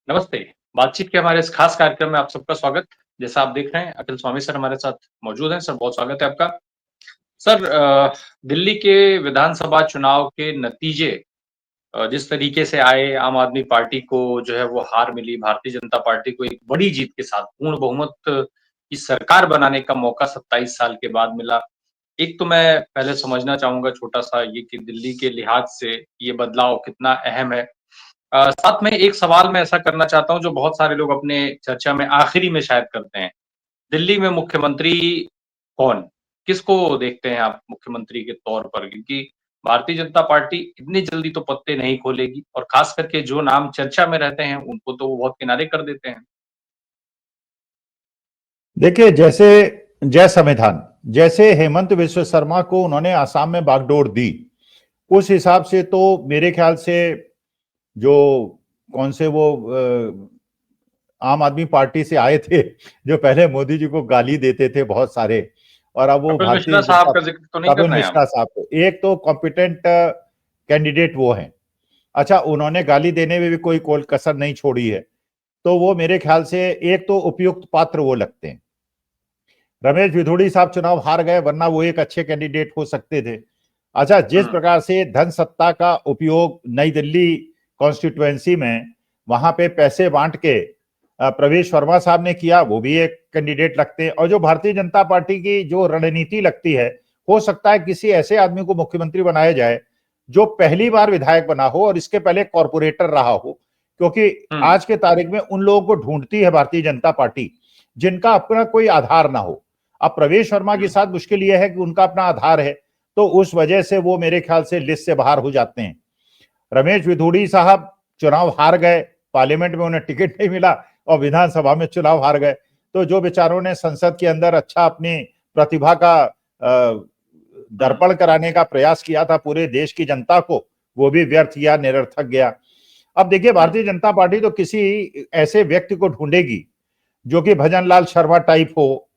नमस्ते। बातचीत के हमारे इस खास कार्यक्रम में आप सबका स्वागत। जैसा आप देख रहे हैं अखिल स्वामी सर हमारे साथ मौजूद हैं। सर बहुत स्वागत है आपका। सर दिल्ली के विधानसभा चुनाव के नतीजे जिस तरीके से आए, आम आदमी पार्टी को जो है वो हार मिली, भारतीय जनता पार्टी को एक बड़ी जीत के साथ पूर्ण बहुमत की सरकार बनाने का मौका 27 साल के बाद मिला। एक तो मैं पहले समझना चाहूँगा छोटा-सा ये कि दिल्ली के लिहाज से ये बदलाव कितना अहम है। साथ में एक सवाल मैं ऐसा करना चाहता हूँ जो बहुत सारे लोग अपने चर्चा में आखिरी में शायद करते हैं। दिल्ली में मुख्यमंत्री कौन? किसको देखते हैं आप मुख्यमंत्री के तौर पर? क्योंकि भारतीय जनता पार्टी इतनी जल्दी तो पत्ते नहीं खोलेगी और खास करके जो नाम चर्चा में रहते हैं, उनको तो वो बहुत किनारे कर देते हैं। देखिए, जय संविधान, जैसे हेमंत विश्व शर्मा को उन्होंने असम में बागडोर दी, उस हिसाब से तो मेरे ख्याल से जो कौन से वो आम आदमी पार्टी से आए थे, जो पहले मोदी जी को गाली देते थे बहुत सारे, और अब वो कपिल भारतीय मिश्रा जनता साहब का ज़िक्र तो नहीं कर कपिल रहे हैं आप? मिश्रा साहब को एक तो कॉम्पिटेंट कैंडिडेट वो हैं। अच्छा, उन्होंने गाली देने में भी कोई कसर नहीं छोड़ी है, तो वो मेरे ख्याल से एक तो उपयुक्त पात्र वो लगते हैं। रमेश भिधोड़ी साहब चुनाव हार गए, वरना वो एक अच्छे कैंडिडेट हो सकते थे। अच्छा, जिस हुँ, प्रकार से धन सत्ता का उपयोग नई दिल्ली कॉन्स्टिट्युएंसी में वहां पे पैसे बांट के प्रवेश वर्मा साहब ने किया, वो भी एक कैंडिडेट लगते हैं। और जो भारतीय जनता पार्टी की जो रणनीति लगती है, हो सकता है किसी ऐसे आदमी को मुख्यमंत्री बनाया जाए जो पहली बार विधायक बना हो और इसके पहले कॉर्पोरेटर रहा हो, क्योंकि हुँ, आज के तारीख में उन लोगों को ढूंढती है भारतीय जनता पार्टी जिनका अपना कोई आधार ना हो। अब प्रवेश वर्मा के हुँ, साथ मुश्किल यह है कि उनका अपना आधार है, तो उस वजह से वो मेरे ख्याल से लिस्ट से बाहर हो जाते हैं। रमेश भिधोड़ी साहब चुनाव हार गए, पार्लियामेंट में उन्हें टिकट नहीं मिला और विधानसभा में चुनाव हार गए, तो जो बेचारों ने संसद के अंदर अच्छा अपनी प्रतिभा का हुँ, दर्पण कराने का प्रयास किया था पूरे देश की जनता को, वो भी व्यर्थ गया, निरर्थक गया। अब देखिए, हुँ, भारतीय जनता पार्टी तो किसी ऐसे व्यक्ति को ढूंढेगी जो कि भजन लाल शर्मा टाइप हो,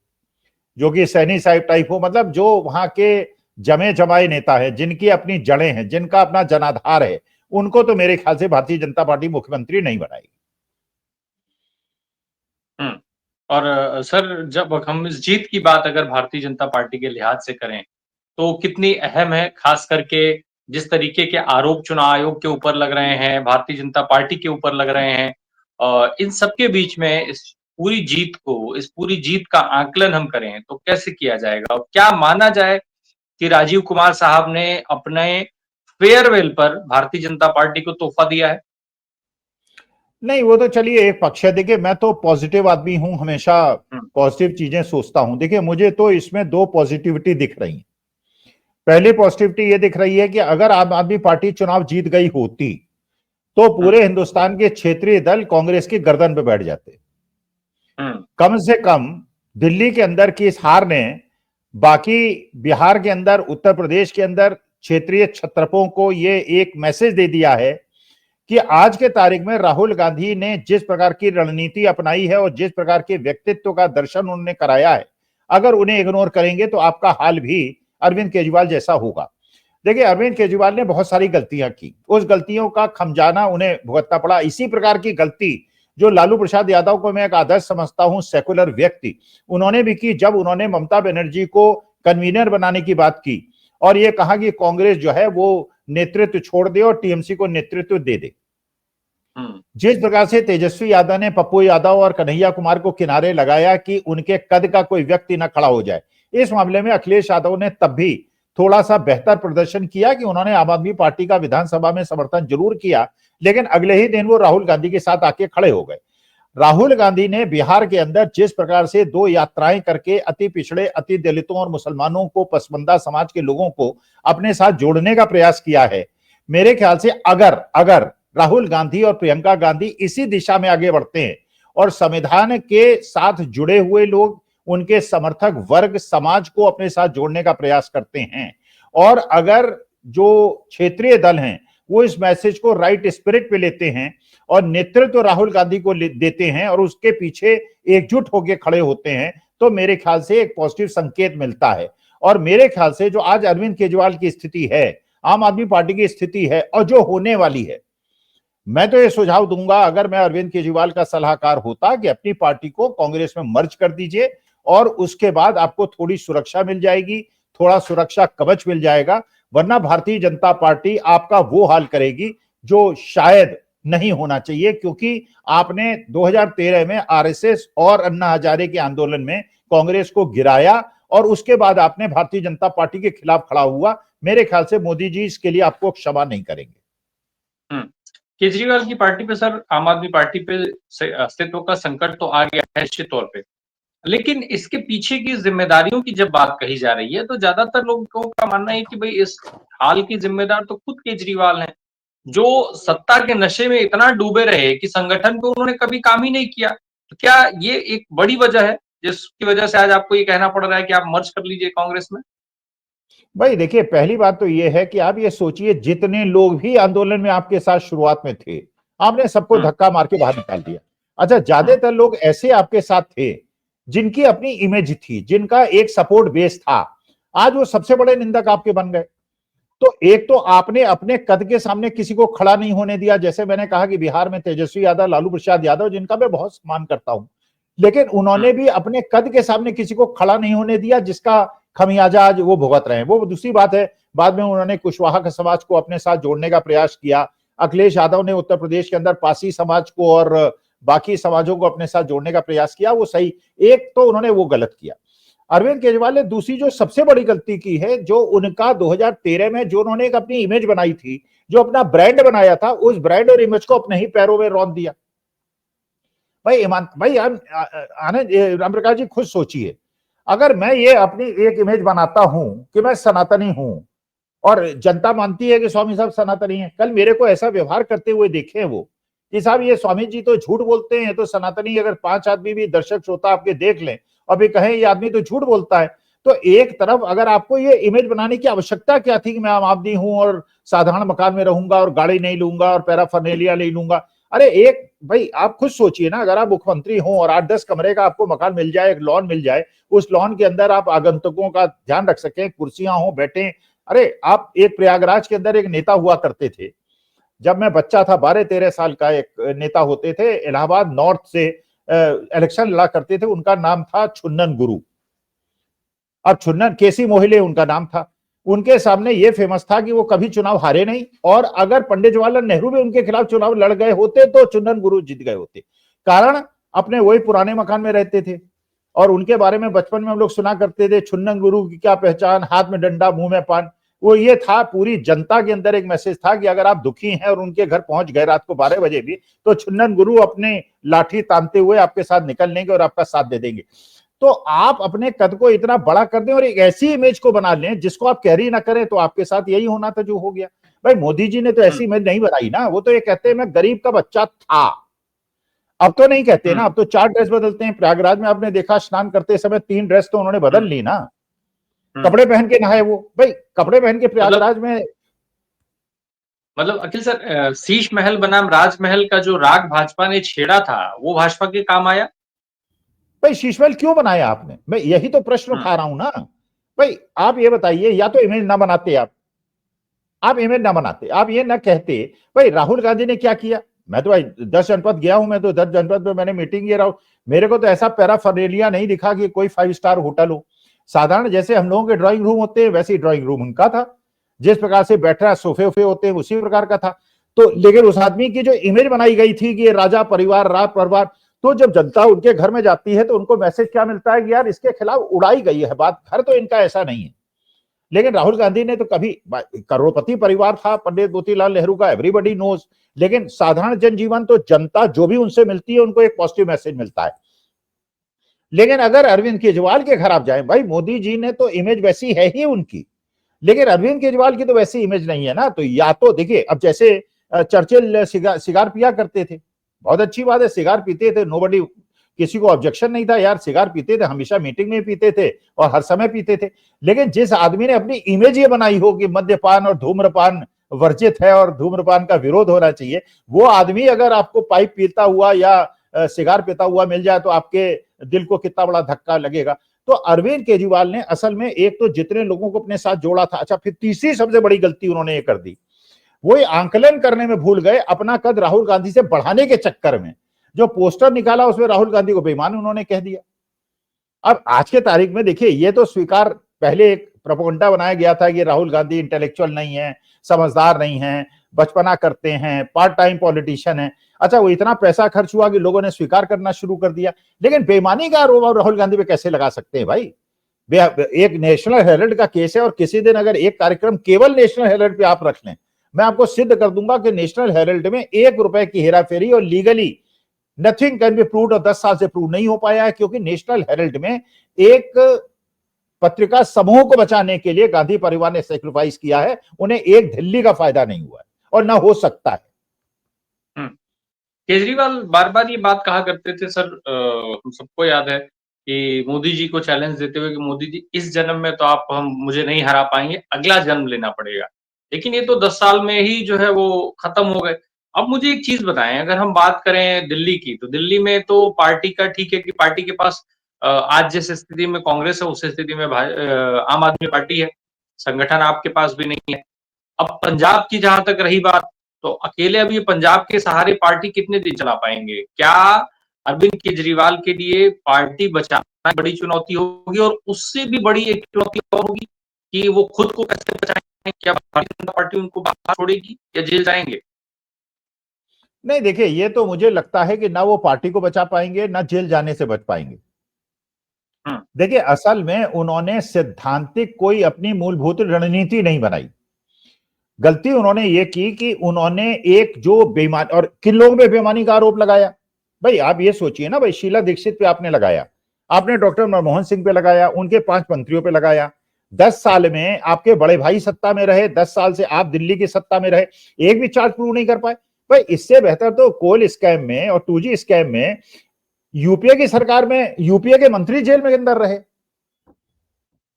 जो कि सैनी साहिब टाइप हो, मतलब जो वहां के जमे जमाए नेता है, जिनकी अपनी जड़ें हैं, जिनका अपना जनाधार है, उनको तो मेरे ख्याल से भारतीय जनता पार्टी मुख्यमंत्री नहीं बनाएगी। हुँ। और सर जब हम इस जीत की बात अगर भारतीय जनता पार्टी के लिहाज से करें, तो कितनी अहम है, खास करके जिस तरीके के आरोप चुनाव आयोग के ऊपर लग रहे हैं, भारतीय जनता पार्टी के ऊपर लग रहे हैं। इन सबके बीच में इस पूरी जीत का आकलन हम करें, तो कैसे किया जाएगा? और क्या माना जाए कि राजीव कुमार साहब ने अपने फेयरवेल पर भारतीय जनता पार्टी को तोहफ़ा दिया है? नहीं, वो तो चलिए एक पक्ष है। देखिए, मैं तो पॉजिटिव आदमी हूं, हमेशा हुँ, पॉजिटिव चीजें सोचता हूं। देखिए, मुझे तो इसमें दो पॉजिटिविटी दिख रही है। पहली पॉजिटिविटी ये दिख रही है कि अगर आम आदमी पार्टी चुनाव जीत गई होती तो हुँ, पूरे हिंदुस्तान के क्षेत्रीय दल कांग्रेस की गर्दन पे बैठ जाते। हुँ, कम से कम दिल्ली के अंदर की इस हार ने बाकी बिहार के अंदर, उत्तर प्रदेश के अंदर क्षेत्रीय छत्रपों को ये एक मैसेज दे दिया है कि आज के तारीख में राहुल गांधी ने जिस प्रकार की रणनीति अपनाई है और जिस प्रकार के व्यक्तित्व का दर्शन उन्होंने कराया है, अगर उन्हें इग्नोर करेंगे तो आपका हाल भी अरविंद केजरीवाल जैसा होगा। देखिए, अरविंद केजरीवाल ने बहुत सारी गलतियां की, उस गलतियों का खमजाना उन्हें भुगतना पड़ा। इसी प्रकार की गलती जो लालू प्रसाद यादव को मैं एक आदर्श समझता हूं, सेकुलर व्यक्ति, उन्होंने भी की जब उन्होंने ममता बनर्जी को कन्वीनर बनाने की बात की और यह कहा कि कांग्रेस जो है वो नेतृत्व छोड़ दे और टीएमसी को नेतृत्व दे दे। हुँ, जिस प्रकार से तेजस्वी यादव ने पप्पू यादव और कन्हैया कुमार को किनारे लगाया कि उनके कद का कोई व्यक्ति न खड़ा हो जाए, इस मामले में अखिलेश यादव ने तब भी थोड़ा सा बेहतर प्रदर्शन किया कि उन्होंने आम आदमी पार्टी का विधानसभा में समर्थन जरूर किया, लेकिन अगले ही दिन वो राहुल गांधी के साथ आके खड़े हो गए। राहुल गांधी ने बिहार के अंदर जिस प्रकार से दो यात्राएं करके अति पिछड़े, अति दलितों और मुसलमानों को, पसमंदा समाज के लोगों को अपने साथ जोड़ने का प्रयास किया है, मेरे ख्याल से अगर अगर राहुल गांधी और प्रियंका गांधी इसी दिशा में आगे बढ़ते हैं और संविधान के साथ जुड़े हुए लोग, उनके समर्थक वर्ग, समाज को अपने साथ जोड़ने का प्रयास करते हैं, और अगर जो क्षेत्रीय दल हैं वो इस मैसेज को राइट स्पिरिट पे लेते हैं और नेतृत्व राहुल गांधी को देते हैं और उसके पीछे एकजुट होकर खड़े होते हैं, तो मेरे ख्याल से एक पॉजिटिव संकेत मिलता है। और मेरे ख्याल से जो आज अरविंद केजरीवाल की स्थिति है, आम आदमी पार्टी की स्थिति है और जो होने वाली है, मैं तो ये सुझाव दूंगा, अगर मैं अरविंद केजरीवाल का सलाहकार होता, कि अपनी पार्टी को कांग्रेस में मर्ज कर दीजिए और उसके बाद आपको थोड़ी सुरक्षा मिल जाएगी, थोड़ा सुरक्षा कवच मिल जाएगा। वरना भारतीय जनता पार्टी आपका वो हाल करेगी जो शायद नहीं होना चाहिए, क्योंकि आपने 2013 में आरएसएस और अन्ना हजारे के आंदोलन में कांग्रेस को गिराया और उसके बाद आपने भारतीय जनता पार्टी के खिलाफ खड़ा हुआ। मेरे ख्याल से मोदी जी इसके लिए आपको क्षमा नहीं करेंगे। केजरीवाल की पार्टी पे सर, आम आदमी पार्टी पे अस्तित्व का संकट तो आ गया है निश्चित तौर पे, लेकिन इसके पीछे की जिम्मेदारियों की जब बात कही जा रही है तो ज्यादातर लोगों का मानना है कि भाई इस हाल की जिम्मेदार तो खुद केजरीवाल हैं, जो सत्ता के नशे में इतना डूबे रहे कि संगठन को उन्होंने कभी काम ही नहीं किया। तो क्या ये एक बड़ी वजह है जिसकी वजह से आज आपको ये कहना पड़ रहा है कि आप मर्ज कर लीजिए कांग्रेस में? भाई देखिए, पहली बात तो ये है कि आप ये सोचिए, जितने लोग भी आंदोलन में आपके साथ शुरुआत में थे, आपने सबको धक्का मार के बाहर निकाल दिया। अच्छा, ज्यादातर लोग ऐसे आपके साथ थे जिनकी अपनी इमेज थी, जिनका एक सपोर्ट बेस था, आज वो सबसे बड़े निंदक आपके बन गए। तो एक तो आपने अपने कद के सामने किसी को खड़ा नहीं होने दिया। जैसे मैंने कहा कि बिहार में तेजस्वी यादव, लालू प्रसाद यादव, जिनका मैं बहुत सम्मान करता हूं, लेकिन उन्होंने भी अपने कद के सामने किसी को खड़ा नहीं होने दिया, जिसका खमियाजा आज वो भुगत रहे हैं। वो दूसरी बात है, बाद में उन्होंने कुशवाहा का समाज को अपने साथ जोड़ने का प्रयास किया। अखिलेश यादव ने उत्तर प्रदेश के अंदर पासी समाज को और बाकी समाजों को अपने साथ जोड़ने का प्रयास किया, वो सही, एक तो उन्होंने वो गलत किया। अरविंद केजरीवाल ने दूसरी जो सबसे बड़ी गलती की है, जो उनका 2013 में जो उन्होंने एक अपनी इमेज बनाई थी, जो अपना ब्रांड बनाया था, उस ब्रांड और इमेज को अपने ही पैरों में रौंद दिया। भाई आनंद राम प्रकाश जी, खुद सोचिए, अगर मैं ये अपनी एक इमेज बनाता हूं कि मैं सनातनी हूं और जनता मानती है कि स्वामी साहब सनातनी हैं, कल मेरे को ऐसा व्यवहार करते हुए देखे वो कि साहब ये स्वामी जी तो झूठ बोलते हैं, तो सनातनी अगर 5 आदमी भी दर्शक श्रोता आपके देख लें और भी कहें ये आदमी तो झूठ बोलता है, तो एक तरफ अगर आपको ये इमेज बनाने की आवश्यकता क्या थी कि मैं आम आदमी हूं और साधारण मकान में रहूंगा और गाड़ी नहीं लूंगा और पैराफर्नेलिया नहीं लूंगा। अरे एक भाई आप खुद सोचिए ना, अगर आप मुख्यमंत्री हो और 8-10 कमरे का आपको मकान मिल जाए, एक लॉन मिल जाए, उस लॉन के अंदर आप आगंतुकों का ध्यान रख सकें, कुर्सियां हो, बैठे। अरे आप एक प्रयागराज के अंदर एक नेता हुआ करते थे, जब मैं बच्चा था, 12-13 साल का एक नेता होते थे, इलाहाबाद नॉर्थ से इलेक्शन लड़ा करते थे, उनका नाम था छुन्नन गुरु। अब छुन्नन केसी मोहिले उनका नाम था। उनके सामने ये फेमस था कि वो कभी चुनाव हारे नहीं, और अगर पंडित जवाहरलाल नेहरू भी उनके खिलाफ चुनाव लड़ गए होते तो छुन्नन गुरु जीत गए होते। कारण अपने वही पुराने मकान में रहते थे, और उनके बारे में बचपन में हम लोग सुना करते थे, छुन्नन गुरु की क्या पहचान, हाथ में डंडा मुंह में पान। वो ये था, पूरी जनता के अंदर एक मैसेज था कि अगर आप दुखी हैं और उनके घर पहुंच गए रात को 12 बजे भी, तो छुन्नन गुरु अपने लाठी तानते हुए आपके साथ निकल लेंगे और आपका साथ दे देंगे। तो आप अपने कद को इतना बड़ा कर दें और एक ऐसी इमेज को बना लें जिसको आप कैरी ना करें, तो आपके साथ यही होना था जो हो गया। भाई मोदी जी ने तो ऐसी इमेज नहीं बनाई ना, वो तो ये कहते हैं मैं गरीब का बच्चा था। अब तो नहीं कहते ना, अब तो 4 ड्रेस बदलते हैं। प्रयागराज में आपने देखा, स्नान करते समय 3 ड्रेस तो उन्होंने बदल ली ना, कपड़े पहन के नहाए वो। भाई कपड़े पहन के प्रयागराज में, मतलब अखिल सर, शीश महल बनाम राजमहल का जो राग भाजपा ने छेड़ा था, वो भाजपा के काम आया? भाई शीश महल क्यों बनाया आपने? मैं यही तो प्रश्न उठा रहा हूं ना। भाई आप ये बताइए, या तो इमेज ना बनाते आप इमेज ना बनाते, आप ये ना कहते। भाई राहुल गांधी ने क्या किया? मैं तो भाई 10 जनपद गया हूं, मैं तो 10 जनपद में मैंने मीटिंग किया। मेरे को तो ऐसा पैराफर्नेलिया नहीं दिखा कि कोई 5 स्टार होटल हो। साधारण जैसे हम लोगों के ड्राइंग रूम होते हैं, वैसे ड्राइंग रूम उनका था। जिस प्रकार से बैठ रहा सोफे वोफे होते हैं उसी प्रकार का था। तो लेकिन उस आदमी की जो इमेज बनाई गई थी कि ये राजा परिवार, राज परिवार, तो जब जनता उनके घर में जाती है तो उनको मैसेज क्या मिलता है कि यार इसके खिलाफ उड़ाई गई है बात, घर तो इनका ऐसा नहीं है। लेकिन राहुल गांधी ने तो कभी, करोड़पति परिवार था पंडित मोतीलाल नेहरू का, एवरीबॉडी नोज, लेकिन साधारण जनजीवन तो जनता जो भी उनसे मिलती है उनको एक पॉजिटिव मैसेज मिलता है। लेकिन अगर अरविंद केजरीवाल के घर आप जाएं, भाई मोदी जी ने तो इमेज वैसी है ही उनकी, लेकिन अरविंद केजरीवाल की तो वैसी इमेज नहीं है ना। तो या तो देखिए, अब जैसे चर्चिल सिगार पिया करते थे, बहुत अच्छी बात है, सिगार पीते थे, नोबडी, किसी को ऑब्जेक्शन नहीं था यार, सिगार पीते थे, हमेशा मीटिंग में पीते थे और हर समय पीते थे। लेकिन जिस आदमी ने अपनी इमेज ये बनाई हो कि मद्यपान और धूम्रपान वर्जित है और धूम्रपान का विरोध होना चाहिए, वो आदमी अगर आपको पाइप पीता हुआ या सिगार पीता हुआ मिल जाए तो आपके दिल को कितना बड़ा धक्का लगेगा। तो अरविंद केजरीवाल ने असल में एक तो जितने लोगों को अपने साथ जोड़ा था, अच्छा फिर तीसरी सबसे बड़ी गलती उन्होंने ये कर दी, वो आंकलन करने में भूल गए, अपना कद राहुल गांधी से बढ़ाने के चक्कर में जो पोस्टर निकाला उसमें राहुल गांधी को बेईमान उन्होंने कह दिया। अब आज के तारीख में देखिए, ये तो स्वीकार, पहले एक प्रोपेगेंडा बनाया गया था कि राहुल गांधी इंटेलेक्चुअल नहीं है, समझदार नहीं है, बचपना करते हैं, पार्ट टाइम पॉलिटिशियन है। अच्छा, वो इतना पैसा खर्च हुआ कि लोगों ने स्वीकार करना शुरू कर दिया, लेकिन बेईमानी का आरोप राहुल गांधी पे कैसे लगा सकते हैं भाई? एक नेशनल हेराल्ड का केस है, और किसी दिन अगर एक कार्यक्रम केवल नेशनल हेराल्ड पे आप रख लें, मैं आपको सिद्ध कर दूंगा कि नेशनल हेराल्ड में ₹1 की हेराफेरी और legally nothing can be proved, और 10 साल से प्रूव नहीं हो पाया है, क्योंकि नेशनल हेराल्ड में एक पत्रिका समूह को बचाने के लिए गांधी परिवार ने सेक्रीफाइस किया है, उन्हें एक दिल्ली का फायदा नहीं हुआ है और ना हो सकता है। केजरीवाल बार बार ये बात कहा करते थे सर, हम सबको याद है कि मोदी जी को चैलेंज देते हुए कि मोदी जी इस जन्म में तो आप हम मुझे नहीं हरा पाएंगे, अगला जन्म लेना पड़ेगा। लेकिन ये तो 10 साल में ही जो है वो खत्म हो गए। अब मुझे एक चीज बताएं, अगर हम बात करें दिल्ली की, तो दिल्ली में तो पार्टी का ठीक है कि पार्टी के पास आज जिस स्थिति में कांग्रेस है उस स्थिति में आम आदमी पार्टी है, संगठन आपके पास भी नहीं है। अब पंजाब की जहां तक रही बात, तो अकेले अब ये पंजाब के सहारे पार्टी कितने दिन चला पाएंगे? क्या अरविंद केजरीवाल के लिए पार्टी बचाना बड़ी चुनौती होगी, और उससे भी बड़ी एक चुनौती और होगी कि वो खुद को कैसे बचाएंगे? क्या भारतीय जनता पार्टी उनको बाहर छोड़ेगी या जेल जाएंगे? नहीं, देखिए, ये तो मुझे लगता है कि ना वो पार्टी को बचा पाएंगे ना जेल जाने से बच पाएंगे। देखिए, असल में उन्होंने सैद्धांतिक कोई अपनी मूलभूत रणनीति नहीं बनाई। गलती उन्होंने ये की कि उन्होंने एक जो बेईमान, और किन लोगों पे बेईमानी का आरोप लगाया भाई, आप ये सोचिए ना भाई, शीला दीक्षित पे आपने लगाया, आपने डॉक्टर मनमोहन सिंह पे लगाया, उनके 5 मंत्रियों पे लगाया। 10 साल में आपके बड़े भाई सत्ता में रहे, 10 साल से आप दिल्ली की सत्ता में रहे, एक भी चार्ज प्रूव नहीं कर पाए भाई। इससे बेहतर तो कोल स्कैम में और 2G स्कैम में यूपीए की सरकार में यूपीए के मंत्री जेल में अंदर रहे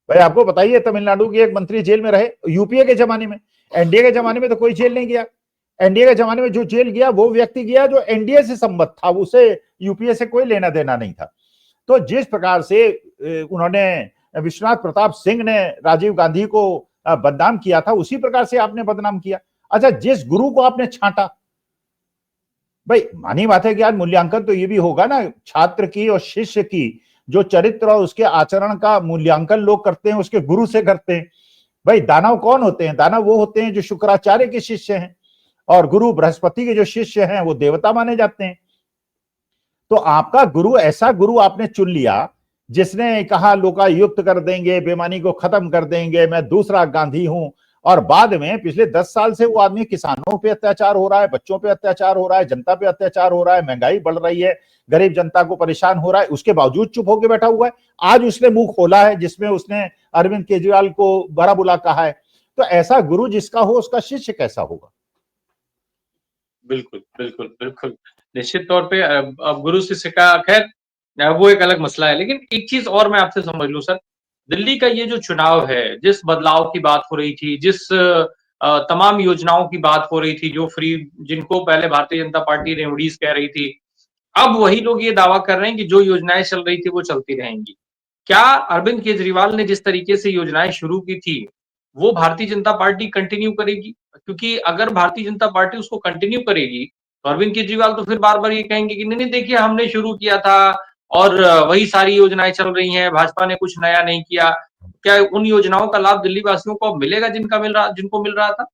भाई। आपको बताइए, तमिलनाडु के एक मंत्री जेल में रहे यूपीए के जमाने में। एनडीए के जमाने में तो कोई जेल नहीं गया। एनडीए के जमाने में जो जेल गया वो व्यक्ति गया जो एनडीए से संबद्ध था, उसे यूपीए से कोई लेना देना नहीं था। तो जिस प्रकार से उन्होंने, विश्वनाथ प्रताप सिंह ने राजीव गांधी को बदनाम किया था, उसी प्रकार से आपने बदनाम किया। अच्छा, जिस गुरु को आपने छांटा भाई, मानी बात है कि आज मूल्यांकन तो ये भी होगा ना, छात्र की और शिष्य की जो चरित्र और उसके आचरण का मूल्यांकन लोग करते हैं उसके गुरु से करते हैं। भाई, दानव कौन होते हैं? दानव वो होते हैं जो शुक्राचार्य के शिष्य हैं, और गुरु बृहस्पति के जो शिष्य हैं वो देवता माने जाते हैं। तो आपका गुरु, ऐसा गुरु आपने चुन लिया जिसने कहा लोकायुक्त कर देंगे, बेईमानी को खत्म कर देंगे, मैं दूसरा गांधी हूं, और बाद में पिछले 10 साल से वो आदमी किसानों पे अत्याचार हो रहा है, बच्चों पे अत्याचार हो रहा है, जनता पे अत्याचार हो रहा है, महंगाई बढ़ रही है, गरीब जनता को परेशान हो रहा है, उसके बावजूद चुप होकर बैठा हुआ है। आज उसने मुंह खोला है जिसमें उसने अरविंद केजरीवाल को बड़ा बुला कहा है। तो ऐसा गुरु जिसका हो उसका शिष्य कैसा होगा? बिल्कुल, बिल्कुल, बिल्कुल। निश्चित तौर पे अब गुरु शिष्य का खैर वो एक अलग मसला है। लेकिन एक चीज़ और मैं आपसे समझ लूँ सर, दिल्ली का ये जो चुनाव है, जिस बदलाव की बात हो रही थी, जिस तमाम योजनाओं की बात हो रही थी, जो फ्री, जिनको पहले भारतीय जनता पार्टी रेवड़ीज़ कह रही थी, अब वही लोग ये दावा कर रहे हैं कि जो योजनाएँ चल रही थी, वो चलती रहेंगी। क्या अरविंद केजरीवाल ने जिस तरीके से योजनाएँ शुरू की थी, वो भारतीय जनता पार्टी कंटिन्यू करेगी? क्योंकि अगर भारतीय जनता पार्टी उसको कंटिन्यू करेगी, तो अरविंद केजरीवाल तो फिर बार-बार ये कहेंगे कि नहीं, नहीं देखिए हमने शुरू किया था और वही सारी योजनाएँ चल रही हैं, भाजपा ने कुछ नया नहीं किया। क्या उन योजनाओं का लाभ दिल्ली वासियों को अब मिलेगा जिनको मिल रहा था?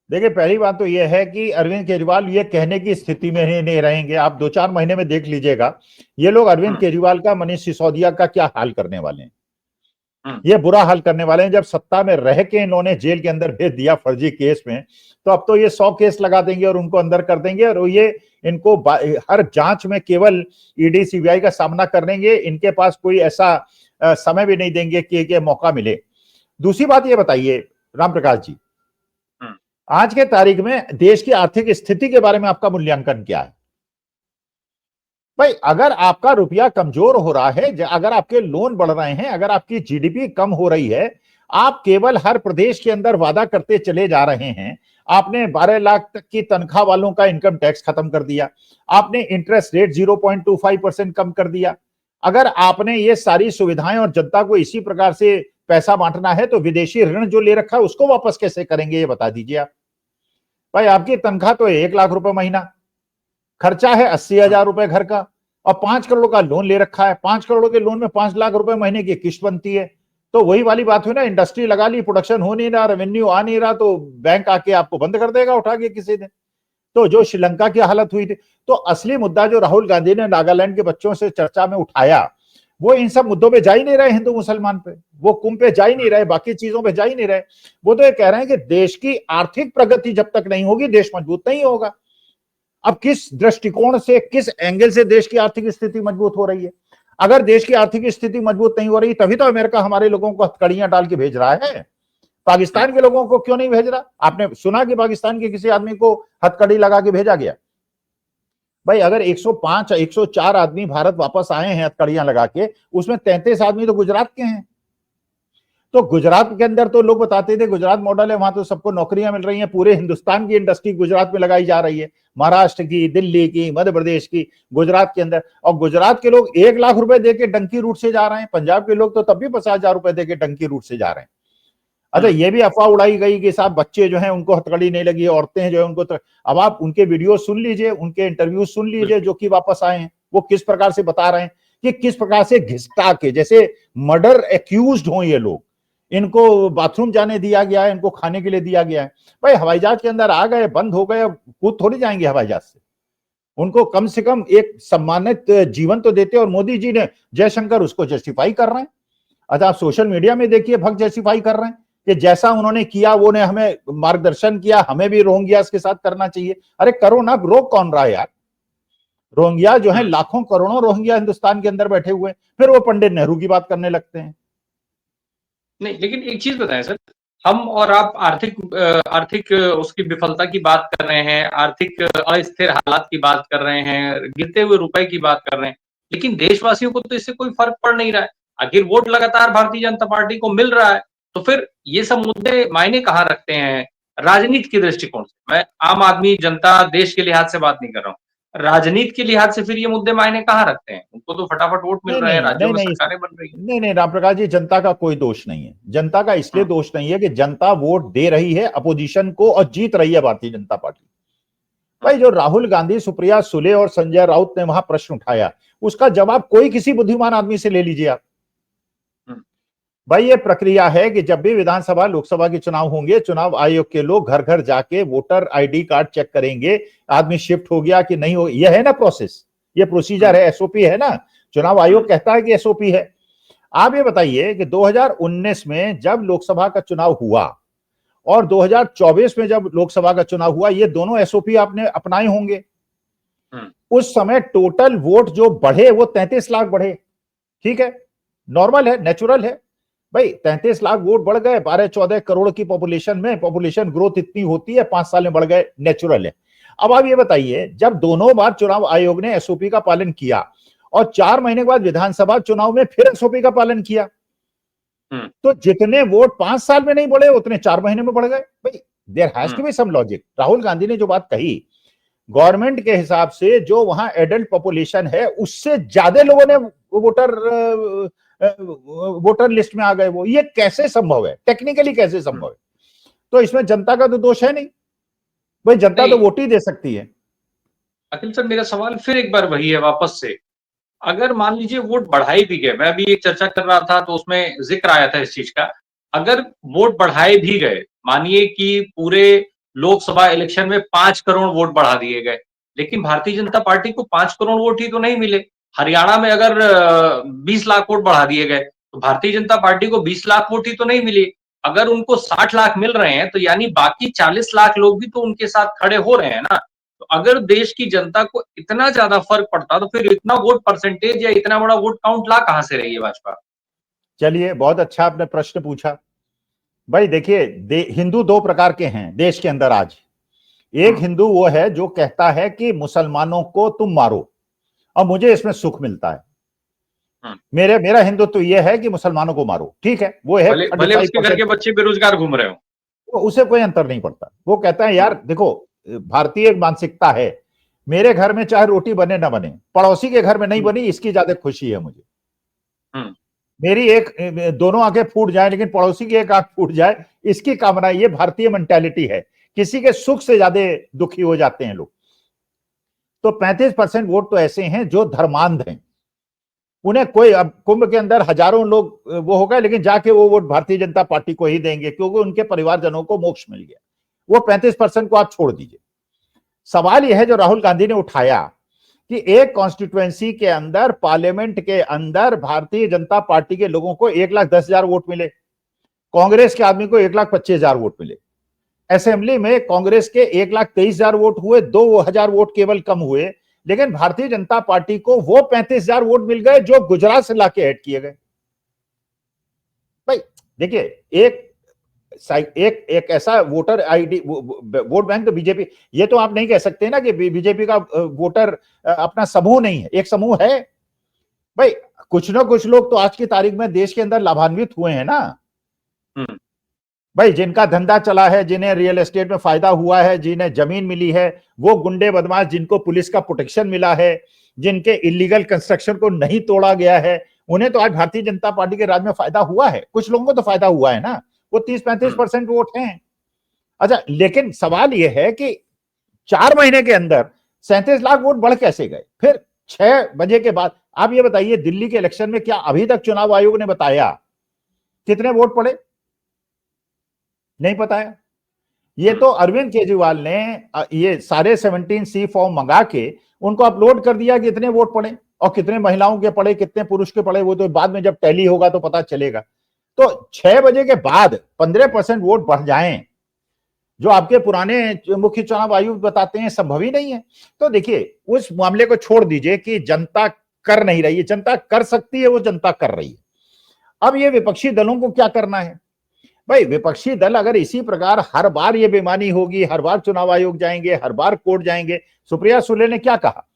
देखिए, पहली बात तो यह है कि अरविंद केजरीवाल ये कहने की स्थिति में ही नहीं रहेंगे। आप 2-4 महीने में देख लीजिएगा ये लोग अरविंद केजरीवाल का, मनीष सिसोदिया का क्या हाल करने वाले हैं। ये बुरा हाल करने वाले हैं। जब सत्ता में रह के इन्होंने जेल के अंदर भेज दिया फर्जी केस में, तो अब तो ये 100 केस लगा देंगे और उनको अंदर कर देंगे, और ये इनको हर जांच में केवल ईडी सीबीआई का सामना करेंगे। इनके पास कोई ऐसा समय भी नहीं देंगे कि मौका मिले। दूसरी बात ये बताइए राम प्रकाश जी, आज के तारीख में देश की आर्थिक स्थिति के बारे में आपका मूल्यांकन क्या है? भाई, अगर आपका रुपया कमजोर हो रहा है, अगर आपके लोन बढ़ रहे हैं, अगर आपकी जीडीपी कम हो रही है, आप केवल हर प्रदेश के अंदर वादा करते चले जा रहे हैं। आपने 12 लाख तक की तनख्वाह वालों का इनकम टैक्स खत्म कर दिया, आपने इंटरेस्ट रेट 0.25% कम कर दिया। अगर आपने ये सारी सुविधाएं और जनता को इसी प्रकार से पैसा बांटना है तो विदेशी ऋण जो ले रखा है उसको वापस कैसे करेंगे, ये बता दीजिए आप। भाई आपकी तनख्वाह तो 1 लाख रुपए महीना, खर्चा है 80,000 रुपए घर का, और 5 करोड़ का लोन ले रखा है। 5 करोड़ के लोन में 5 लाख रुपए महीने की किस्त बनती है। तो वही वाली बात हुई ना, इंडस्ट्री लगा ली, प्रोडक्शन हो नहीं रहा, रेवेन्यू आ नहीं रहा, तो बैंक आके आपको बंद कर देगा उठा के किसी दिन। तो जो श्रीलंका की हालत हुई थी। तो असली मुद्दा जो राहुल गांधी ने नागालैंड के बच्चों से चर्चा में उठाया, वो इन सब मुद्दों पे जा ही नहीं रहे, हिंदू मुसलमान पे, वो कुंभ पे जा ही नहीं रहे, बाकी चीजों पे जा ही नहीं रहे। वो तो ये कह रहे हैं कि देश की आर्थिक प्रगति जब तक नहीं होगी देश मजबूत नहीं होगा। अब किस दृष्टिकोण से, किस एंगल से देश की आर्थिक स्थिति मजबूत हो रही है? अगर देश की आर्थिक स्थिति मजबूत नहीं हो रही तभी तो अमेरिका हमारे लोगों को हथकड़ियां डाल के भेज रहा है। पाकिस्तान के लोगों को क्यों नहीं भेज रहा? आपने सुना कि पाकिस्तान के किसी आदमी को हथकड़ी लगा के भेजा गया? भाई अगर 105 104 आदमी भारत वापस आए हैं हथकड़ियां लगा के, उसमें 33 आदमी तो गुजरात के हैं। तो गुजरात के अंदर तो लोग बताते थे गुजरात मॉडल है, वहां तो सबको नौकरियां मिल रही हैं, पूरे हिंदुस्तान की इंडस्ट्री गुजरात में लगाई जा रही है, महाराष्ट्र की, दिल्ली की, मध्य प्रदेश की, गुजरात के अंदर। और गुजरात के लोग 1 लाख रुपए देके डंकी रूट से जा रहे हैं, पंजाब के लोग तो तब भी 50,000 रुपए देके डंकी रूट से जा रहे हैं। अच्छा, ये भी अफवाह उड़ाई गई कि साहब बच्चे जो हैं उनको हथकड़ी नहीं लगी, औरतें जो है उनको अब आप उनके वीडियो सुन लीजिए, उनके इंटरव्यू सुन लीजिए जो कि वापस आए हैं, वो किस प्रकार से बता रहे हैं कि किस प्रकार से घिसटा के, जैसे मर्डर एक्यूज्ड हो ये लोग, इनको बाथरूम जाने दिया गया है, इनको खाने के लिए दिया गया है। भाई हवाई जहाज के अंदर आ गए, बंद हो गए, अब कूद थोड़ी जाएंगे हवाई जहाज से। उनको कम से कम एक सम्मानित जीवन तो देते, और मोदी जी ने, जयशंकर उसको जस्टिफाई कर रहे हैं। अच्छा, आप सोशल मीडिया में देखिए भक्त जस्टिफाई कर रहे हैं कि जैसा उन्होंने किया वो ने हमें मार्गदर्शन किया, हमें भी रोहिंग्या के साथ करना चाहिए। अरे करो ना, रोक कौन रहा है यार? रोहिंग्या जो है, लाखों करोड़ों रोहिंग्या हिंदुस्तान के अंदर बैठे हुए, फिर वो पंडित नेहरू की बात करने लगते हैं। नहीं, लेकिन एक चीज बताएं सर, हम और आप आर्थिक उसकी विफलता की बात कर रहे हैं, आर्थिक अस्थिर हालात की बात कर रहे हैं, गिरते हुए रुपए की बात कर रहे हैं, लेकिन देशवासियों को तो इससे कोई फर्क पड़ नहीं रहा है। आखिर वोट लगातार भारतीय जनता पार्टी को मिल रहा है, तो फिर ये सब मुद्दे मायने कहाँ रखते हैं राजनीति के दृष्टिकोण से? मैं आम आदमी, जनता, देश के लिहाज से बात नहीं कर रहा हूँ, राजनीति के लिहाज से फिर ये मुद्दे मायने कहाँ रखते हैं? उनको तो फटाफट वोट मिल नहीं रहे हैं, नहीं राज्यों नहीं में नहीं सरकारें बन रही हैं। नहीं नहीं राम प्रकाश जी, जनता का कोई दोष नहीं है। जनता का इसलिए दोष नहीं है कि जनता वोट दे रही है अपोजिशन को और जीत रही है भारतीय जनता पार्टी। भाई जो राहुल गांधी, सुप्रिया सुले और संजय राउत ने वहां प्रश्न उठाया, उसका जवाब कोई किसी बुद्धिमान आदमी से ले लीजिए आप। भाई ये प्रक्रिया है कि जब भी विधानसभा लोकसभा के चुनाव होंगे, चुनाव आयोग के लोग घर घर जाके वोटर आईडी कार्ड चेक करेंगे, आदमी शिफ्ट हो गया कि नहीं हो। यह है ना प्रोसेस, ये प्रोसीजर है, एसओपी है ना, चुनाव आयोग कहता है कि एसओपी है। आप ये बताइए कि 2019 में जब लोकसभा का चुनाव हुआ और 2024 में जब लोकसभा का चुनाव हुआ, ये दोनों एसओपी आपने अपनाए होंगे। उस समय टोटल वोट जो बढ़े वो 33 लाख बढ़े। ठीक है, नॉर्मल है, नेचुरल है। भाई 33 लाख वोट बढ़ गए, 12-14 करोड़ की पॉपुलेशन में, पॉपुलेशन ग्रोथ इतनी होती है, 5 साल में बढ़ गए, नेचुरल है। अब आप ये बताइए, जब दोनों बार चुनाव आयोग ने एसओपी का पालन किया और 4 महीने के बाद विधानसभा चुनाव में फिर एसओपी का पालन किया, तो जितने वोट 5 साल में नहीं बढ़े उतने 4 महीने में बढ़ गए। भाई there has to be some logic. Rahul Gandhi ने जो बात कही, गवर्नमेंट के हिसाब से जो वहां एडल्ट पॉपुलेशन है उससे ज्यादा लोगों ने वोटर लिस्ट में आ गए, वो ये कैसे संभव है? टेक्निकली कैसे संभव है? तो इसमें जनता का तो दोष है नहीं। भाई जनता तो वोट ही दे सकती है। अखिल सर, मेरा सवाल फिर एक बार वही है वापस से, अगर मान लीजिए वोट बढ़ाए भी गए, मैं अभी एक चर्चा कर रहा था तो उसमें जिक्र आया था इस चीज का, अगर वोट बढ़ाए भी गए, मानिए कि पूरे लोकसभा इलेक्शन में 5 करोड़ वोट बढ़ा दिए गए, लेकिन भारतीय जनता पार्टी को 5 करोड़ वोट ही तो नहीं मिले। हरियाणा में अगर 20 लाख वोट बढ़ा दिए गए तो भारतीय जनता पार्टी को 20 लाख वोट ही तो नहीं मिले। अगर उनको 60 लाख मिल रहे हैं तो यानी बाकी 40 लाख लोग भी तो उनके साथ खड़े हो रहे हैं ना। तो अगर देश की जनता को इतना ज्यादा फर्क पड़ता तो फिर इतना वोट परसेंटेज या इतना बड़ा वोट काउंट ला कहां से रही है भाजपा? चलिए, बहुत अच्छा आपने प्रश्न पूछा। भाई देखिए, हिंदू 2 प्रकार के हैं देश के अंदर आज। एक हिंदू वो है जो कहता है कि मुसलमानों को तुम मारो और मुझे इसमें सुख मिलता है। मेरा हिंदुत्व तो ये है कि मुसलमानों को मारो, ठीक है, वो है। भले उसके घर के बच्चे बेरोजगार घूम रहे हो, तो उसे कोई अंतर नहीं पड़ता। वो कहता है यार देखो, भारतीय मानसिकता है, मेरे घर में चाहे रोटी बने ना बने, पड़ोसी के घर में नहीं बनी इसकी ज्यादा खुशी है मुझे। मेरी एक दोनों आंखें फूट जाए लेकिन पड़ोसी की एक आंख फूट जाए, इसकी कामना, ये भारतीय मेंटेलिटी है। किसी के सुख से ज्यादा दुखी हो जाते हैं लोग। तो 35% वोट तो ऐसे हैं जो धर्मांध हैं, उन्हें कोई, अब कुंभ के अंदर हजारों लोग वो होगा लेकिन जाके वो वोट भारतीय जनता पार्टी को ही देंगे क्योंकि उनके परिवारजनों को मोक्ष मिल गया। वो 35% को आप छोड़ दीजिए। सवाल यह है जो राहुल गांधी ने उठाया कि एक कॉन्स्टिट्यूएंसी के अंदर, पार्लियामेंट के अंदर भारतीय जनता पार्टी के लोगों को 1,10,000 वोट मिले, कांग्रेस के आदमी को 1,25,000 वोट मिले। असेंबली में कांग्रेस के 1,23,000 वोट हुए, 2,000 वोट केवल कम हुए, लेकिन भारतीय जनता पार्टी को वो 35,000 वोट मिल गए जो गुजरात से लाके ऐड किए गए। भाई देखिए, एक एक एक ऐसा वोटर आईडी, वोट बैंक तो बीजेपी, ये तो आप नहीं कह सकते ना कि बीजेपी का वोटर अपना समूह नहीं है, एक समूह है। भाई कुछ ना कुछ लोग तो आज की तारीख में देश के अंदर लाभान्वित हुए हैं ना। भाई जिनका धंधा चला है, जिन्हें रियल एस्टेट में फायदा हुआ है, जिन्हें जमीन मिली है, वो गुंडे बदमाश जिनको पुलिस का प्रोटेक्शन मिला है, जिनके इलीगल कंस्ट्रक्शन को नहीं तोड़ा गया है, उन्हें तो आज भारतीय जनता पार्टी के राज में फायदा हुआ है। कुछ लोगों को तो फायदा हुआ है ना, वो 30-35% वोट हैं। अच्छा, लेकिन सवाल यह है कि 4 महीने के अंदर 37 लाख वोट बढ़ कैसे गए? फिर 6 बजे के बाद आप ये बताइए, दिल्ली के इलेक्शन में क्या अभी तक चुनाव आयोग ने बताया कितने वोट पड़े? नहीं पता है। ये तो अरविंद केजरीवाल ने ये सारे 17C फॉर्म मंगा के उनको अपलोड कर दिया कि इतने वोट पड़े, और कितने महिलाओं के पड़े, कितने पुरुष के पड़े, वो तो बाद में जब टैली होगा तो पता चलेगा। तो 6 बजे के बाद 15% वोट बढ़ जाएं, जो आपके पुराने मुख्य चुनाव आयुक्त बताते हैं, संभव ही नहीं है। तो देखिए, उस मामले को छोड़ दीजिए कि जनता कर नहीं रही है, जनता कर सकती है, वो जनता कर रही है। अब ये विपक्षी दलों को क्या करना है? भाई विपक्षी दल अगर इसी प्रकार हर बार ये बेईमानी होगी, हर बार चुनाव आयोग जाएंगे, हर बार कोर्ट जाएंगे। सुप्रिया सुले ने क्या कहा?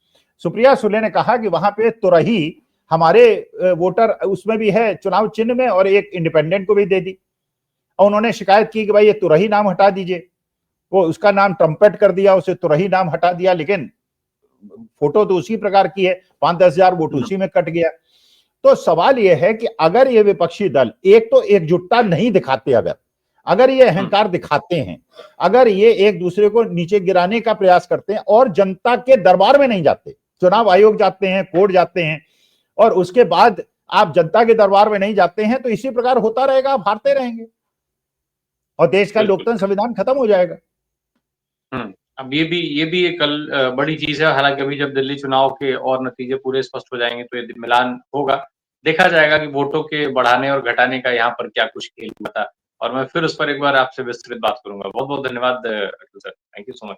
सुप्रिया सुले ने कहा कि वहां पे तुरही हमारे वोटर उसमें भी है, चुनाव चिन्ह में, और एक इंडिपेंडेंट को भी दे दी। और उन्होंने शिकायत की कि भाई ये तुरही नाम हटा दीजिए। वो उसका नाम ट्रम्पेट कर दिया, उसे तुरही नाम हटा दिया, लेकिन फोटो तो उसी प्रकार की है, 5-10 हजार वोट उसी में कट गया। तो सवाल यह है कि अगर ये विपक्षी दल एक तो एकजुटता नहीं दिखाते, अगर ये अहंकार दिखाते हैं, अगर ये एक दूसरे को नीचे गिराने का प्रयास करते हैं और जनता के दरबार में नहीं जाते, चुनाव आयोग जाते हैं, कोर्ट जाते हैं, और उसके बाद आप जनता के दरबार में नहीं जाते हैं, तो इसी प्रकार होता रहेगा, आप हारते रहेंगे और देश का लोकतंत्र संविधान खत्म हो जाएगा। अब ये भी एक कल बड़ी चीज है। हालांकि अभी जब दिल्ली चुनाव के और नतीजे पूरे स्पष्ट हो जाएंगे तो ये मिलान होगा, देखा जाएगा कि वोटों के बढ़ाने और घटाने का यहाँ पर क्या कुछ खेल हुआ था। और मैं फिर उस पर एक बार आपसे विस्तृत बात करूंगा। बहुत बहुत धन्यवाद Akhil sir, thank you so much.